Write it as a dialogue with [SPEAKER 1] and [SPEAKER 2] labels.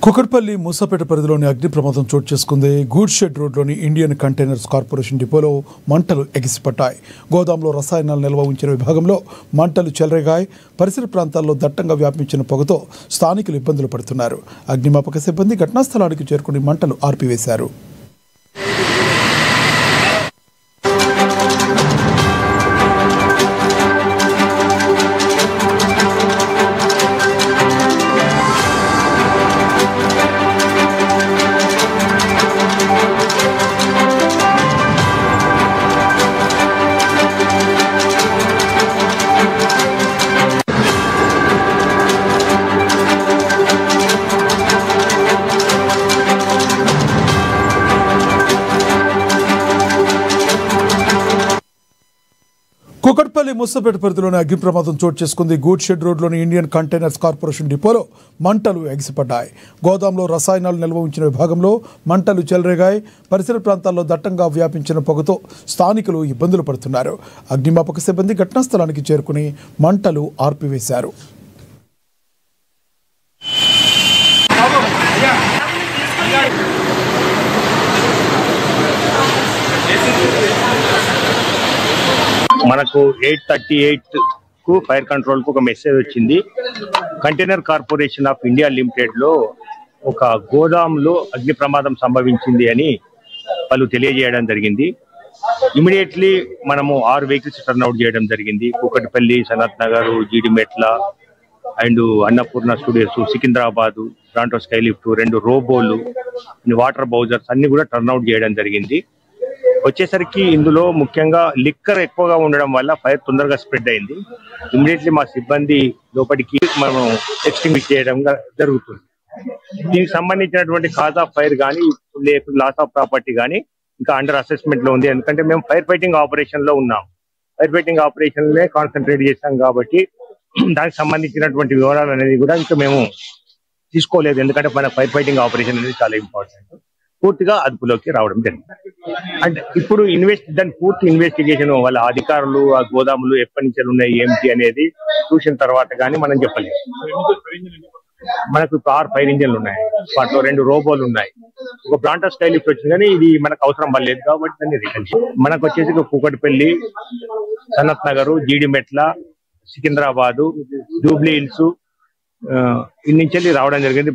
[SPEAKER 1] కుకట్పల్లి మూసాపేట పరిధిలోని అగ్ని ప్రమాదం చోటు చేసుకుంది. గూడ్ షెడ్ రోడ్లోని ఇండియన్ కంటైనర్స్ కార్పొరేషన్ డిపోలో మంటలు ఎగిసిపట్టాయి. గోదాంలో రసాయనాలు నిల్వ ఉంచిన విభాగంలో మంటలు చెలరేగాయి. పరిసర ప్రాంతాల్లో దట్టంగా వ్యాపించిన పొగతో స్థానికులు ఇబ్బందులు పడుతున్నారు. అగ్నిమాపక సిబ్బంది ఘటనా స్థలానికి చేరుకుని మంటలు ఆర్పివేశారు. కుకట్పల్లి మూసాపేట పరిధిలోని అగ్ని ప్రమాదం చోటు చేసుకుంది. గూడ్ షెడ్ రోడ్లోని ఇండియన్ కంటైనర్స్ కార్పొరేషన్ డిపోలో మంటలు ఎగిసిపడ్డాయి. గోదాంలో రసాయనాలు నిల్వ ఉంచిన విభాగంలో మంటలు చెలరేగాయి. పరిసర ప్రాంతాల్లో దట్టంగా వ్యాపించిన పొగతో స్థానికులు ఇబ్బందులు పడుతున్నారు. అగ్నిమాపక సిబ్బంది ఘటనా స్థలానికి చేరుకుని మంటలు ఆర్పివేశారు.
[SPEAKER 2] మనకు 8:38 కు ఫైర్ కంట్రోల్ కు ఒక మెసేజ్ వచ్చింది. Container corporation of India limited లో ఒక గోదాంలో అగ్ని ప్రమాదం సంభవించింది అని వాళ్ళు తెలియజేయడం జరిగింది. ఇమీడియట్లీ మనము 6 వెహికల్స్ టర్న్అవుట్ చేయడం జరిగింది. Kukatpally, Sanath Nagar, Jeedimetla and Annapurna studios, Secunderabad, Bronto sky lift, 2 రోబోలు, వాటర్ బౌజర్స్ అన్ని కూడా టర్న్అవుట్ చేయడం జరిగింది. వచ్చేసరికి ఇందులో ముఖ్యంగా లిక్కర్ ఎక్కువగా ఉండడం వల్ల ఫైర్ తొందరగా స్ప్రెడ్ అయింది. ఇమ్మీడియట్లీ మా సిబ్బంది లోపలికి మనం ఎక్స్టింగ్విష్ చేయడం జరుగుతుంది. దీనికి సంబంధించినటువంటి కాజ్ ఆఫ్ ఫైర్ కానీ లాస్ ఆఫ్ ప్రాపర్టీ కానీ ఇంకా అండర్ అసెస్మెంట్ లో ఉంది. ఎందుకంటే మేము ఫైర్ ఫైటింగ్ ఆపరేషన్ లో ఉన్నాం. ఫైర్ ఫైటింగ్ ఆపరేషన్ లే కాన్సన్ట్రేట్ చేస్తాం కాబట్టి దానికి సంబంధించినటువంటి వివరాలు అనేది కూడా ఇంకా మేము తీసుకోలేదు. ఎందుకంటే మన ఫైర్ ఫైటింగ్ ఆపరేషన్ అనేది చాలా ఇంపార్టెంట్. పూర్తిగా అదుపులోకి రావడం జరిగింది. అంటే ఇప్పుడు దాని పూర్తి ఇన్వెస్టిగేషన్ వాళ్ళ అధికారులు ఆ గోదాములు ఎప్పటి నుంచి ఉన్నాయి ఏమిటి అనేది చూసిన తర్వాత కానీ మనం చెప్పలేము. మనకు 6 ఫైర్ ఇంజన్లు ఉన్నాయి, వాటిలో 2 రోబోలు ఉన్నాయి, ఒక బ్రాంటో స్కై లిఫ్ట్ వచ్చింది. కానీ ఇది మనకు అవసరం పడలేదు కాబట్టి దాన్ని రిటర్న్. మనకు వచ్చేసి కూకట్పల్లి, సనత్ నగర్, జీడిమెట్ల, సికింద్రాబాద్, జూబ్లీ హిల్స్ ఇన్నించెల్లి రావడం జరిగింది.